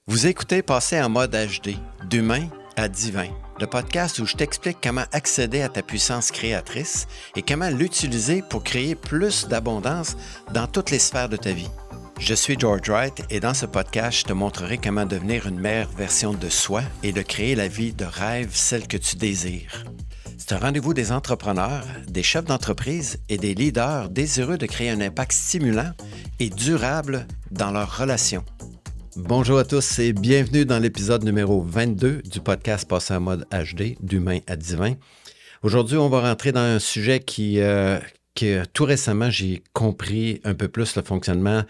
Vous écoutez Passer en mode HD, d'humain à divin, le podcast où je t'explique comment accéder à ta puissance créatrice et comment l'utiliser pour créer plus d'abondance dans toutes les sphères de ta vie. Je suis George Wright et dans ce podcast, je te montrerai comment devenir une meilleure version de soi et de créer la vie de rêve, celle que tu désires. C'est un rendez-vous des entrepreneurs, des chefs d'entreprise et des leaders désireux de créer un impact stimulant et durable dans leurs relations. Bonjour à tous et bienvenue dans l'épisode numéro 22 du podcast Passer en mode HD, d'humain à divin. Aujourd'hui, on va rentrer dans un sujet que tout récemment, j'ai compris un peu plus le fonctionnement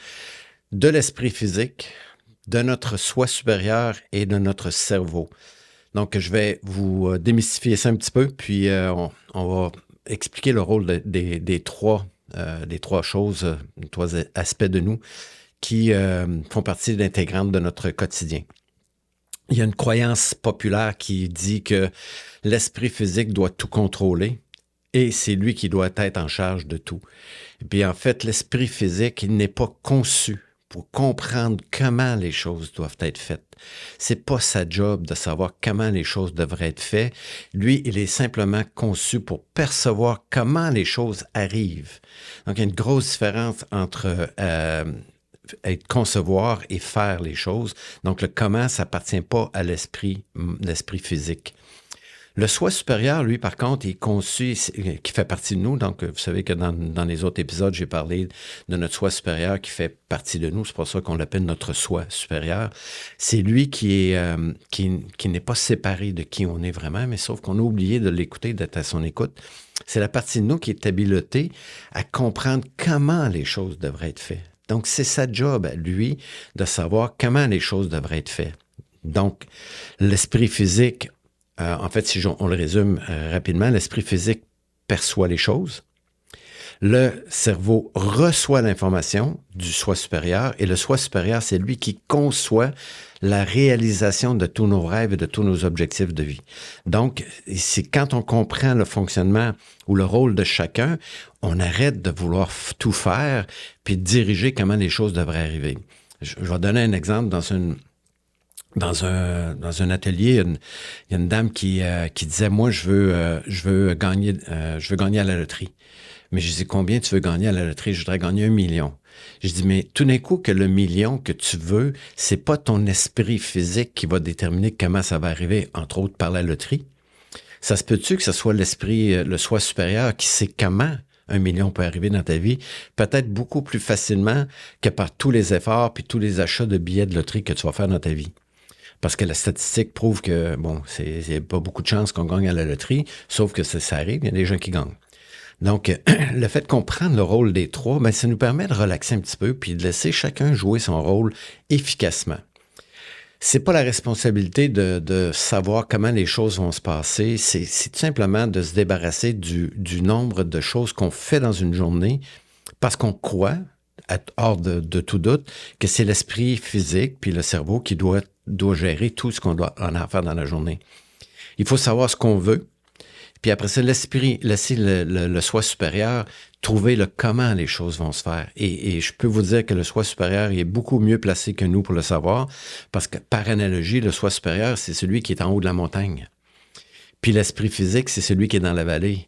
de l'esprit physique, de notre soi supérieur et de notre cerveau. Donc, je vais vous démystifier ça un petit peu, puis on va expliquer le rôle des trois choses, des trois aspects de nous qui font partie intégrantes de notre quotidien. Il y a une croyance populaire qui dit que l'esprit physique doit tout contrôler et c'est lui qui doit être en charge de tout. Et puis en fait, l'esprit physique, il n'est pas conçu pour comprendre comment les choses doivent être faites. C'est pas sa job de savoir comment les choses devraient être faites. Lui, il est simplement conçu pour percevoir comment les choses arrivent. Donc, il y a une grosse différence entre être concevoir et faire les choses. Donc, le comment, ça appartient pas à l'esprit physique. Le soi supérieur, lui, par contre, est conçu, qui fait partie de nous. Donc, vous savez que dans les autres épisodes, j'ai parlé de notre soi supérieur qui fait partie de nous. C'est pour ça qu'on l'appelle notre soi supérieur. C'est lui qui n'est pas séparé de qui on est vraiment, mais sauf qu'on a oublié de l'écouter, d'être à son écoute. C'est la partie de nous qui est habilitée à comprendre comment les choses devraient être faites. Donc, c'est sa job, lui, de savoir comment les choses devraient être faites. Donc, l'esprit physique, en fait, si on le résume rapidement, l'esprit physique perçoit les choses. Le cerveau reçoit l'information du soi supérieur et le soi supérieur, c'est lui qui conçoit la réalisation de tous nos rêves et de tous nos objectifs de vie. Donc, c'est quand on comprend le fonctionnement ou le rôle de chacun, on arrête de vouloir tout faire puis de diriger comment les choses devraient arriver. Je vais donner un exemple dans un atelier, il y a une dame qui disait, moi, je veux gagner à la loterie. Mais je dis, combien tu veux gagner à la loterie? Je voudrais gagner 1 million. Je dis, mais tout d'un coup que le million que tu veux, c'est pas ton esprit physique qui va déterminer comment ça va arriver, entre autres par la loterie. Ça se peut-tu que ce soit le soi supérieur qui sait comment 1 million peut arriver dans ta vie, peut-être beaucoup plus facilement que par tous les efforts puis tous les achats de billets de loterie que tu vas faire dans ta vie. Parce que la statistique prouve que, c'est pas beaucoup de chances qu'on gagne à la loterie, sauf que ça arrive, il y a des gens qui gagnent. Donc, le fait de comprendre le rôle des trois, ça nous permet de relaxer un petit peu puis de laisser chacun jouer son rôle efficacement. C'est pas la responsabilité de savoir comment les choses vont se passer, c'est tout simplement de se débarrasser du nombre de choses qu'on fait dans une journée parce qu'on croit, hors de tout doute, que c'est l'esprit physique puis le cerveau qui doit gérer tout ce qu'on doit en faire dans la journée. Il faut savoir ce qu'on veut. Puis après ça, laisser le soi supérieur trouver le comment les choses vont se faire. Et je peux vous dire que le soi supérieur il est beaucoup mieux placé que nous pour le savoir, parce que par analogie, le soi supérieur, c'est celui qui est en haut de la montagne. Puis l'esprit physique, c'est celui qui est dans la vallée.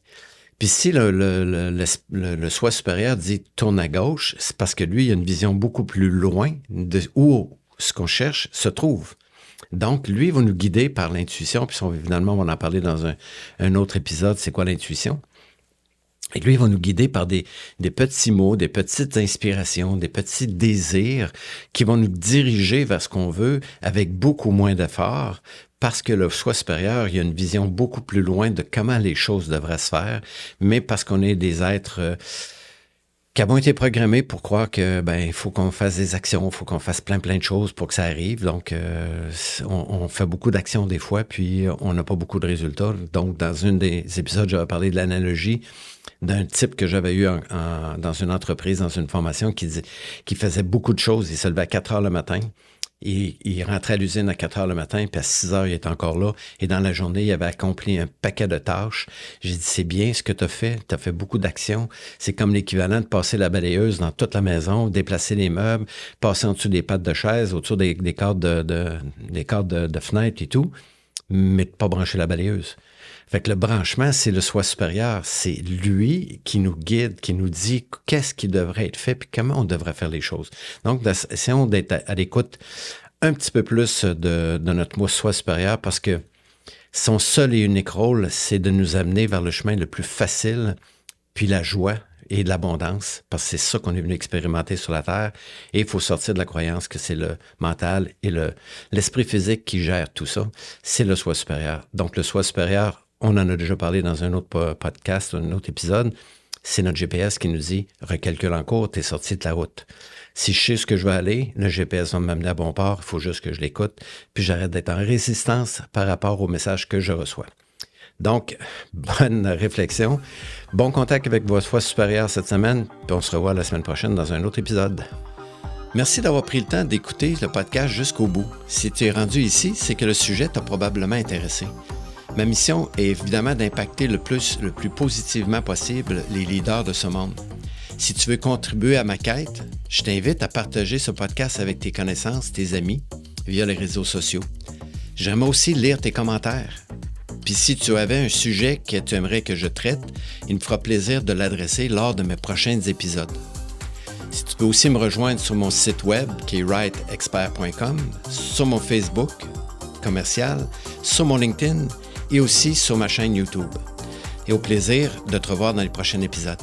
Puis si le soi supérieur dit « tourne à gauche », c'est parce que lui, il a une vision beaucoup plus loin de où ce qu'on cherche se trouve. Donc, lui, il va nous guider par l'intuition, puis évidemment, on va en parler dans un autre épisode, c'est quoi l'intuition? Et lui, il va nous guider par des petits mots, des petites inspirations, des petits désirs qui vont nous diriger vers ce qu'on veut avec beaucoup moins d'efforts, parce que le soi supérieur, il y a une vision beaucoup plus loin de comment les choses devraient se faire, mais parce qu'on est des êtres qui avons été programmés pour croire que il faut qu'on fasse des actions, il faut qu'on fasse plein de choses pour que ça arrive. Donc, on fait beaucoup d'actions des fois, puis on n'a pas beaucoup de résultats. Donc, dans un des épisodes, j'avais parlé de l'analogie d'un type que j'avais eu dans une entreprise, dans une formation, qui faisait beaucoup de choses. Il se levait à 4 heures le matin. Il rentrait à l'usine à 4 heures le matin, puis à 6 heures, il était encore là. Et dans la journée, il avait accompli un paquet de tâches. J'ai dit, c'est bien ce que tu as fait. Tu as fait beaucoup d'actions. C'est comme l'équivalent de passer la balayeuse dans toute la maison, déplacer les meubles, passer en dessous des pattes de chaise, autour des cadres de fenêtres et tout, mais de pas brancher la balayeuse. Fait que le branchement, c'est le soi supérieur. C'est lui qui nous guide, qui nous dit qu'est-ce qui devrait être fait puis comment on devrait faire les choses. Donc, essayons d'être à l'écoute un petit peu plus de notre moi soi supérieur parce que son seul et unique rôle, c'est de nous amener vers le chemin le plus facile, puis la joie et l'abondance, parce que c'est ça qu'on est venu expérimenter sur la Terre. Et il faut sortir de la croyance que c'est le mental et l'esprit physique qui gèrent tout ça. C'est le soi supérieur. Donc, le soi supérieur, on en a déjà parlé dans un autre podcast, un autre épisode. C'est notre GPS qui nous dit « Recalcule en cours, t'es sorti de la route. Si je sais ce que je veux aller, le GPS va m'amener à bon port, il faut juste que je l'écoute, puis j'arrête d'être en résistance par rapport au message que je reçois. » Donc, bonne réflexion. Bon contact avec votre foi supérieure cette semaine, puis on se revoit la semaine prochaine dans un autre épisode. Merci d'avoir pris le temps d'écouter le podcast jusqu'au bout. Si tu es rendu ici, c'est que le sujet t'a probablement intéressé. Ma mission est évidemment d'impacter le plus positivement possible les leaders de ce monde. Si tu veux contribuer à ma quête, je t'invite à partager ce podcast avec tes connaissances, tes amis, via les réseaux sociaux. J'aimerais aussi lire tes commentaires. Puis si tu avais un sujet que tu aimerais que je traite, il me fera plaisir de l'adresser lors de mes prochains épisodes. Si tu peux aussi me rejoindre sur mon site web qui est writeexpert.com, sur mon Facebook commercial, sur mon LinkedIn et aussi sur ma chaîne YouTube. Et au plaisir de te revoir dans les prochains épisodes.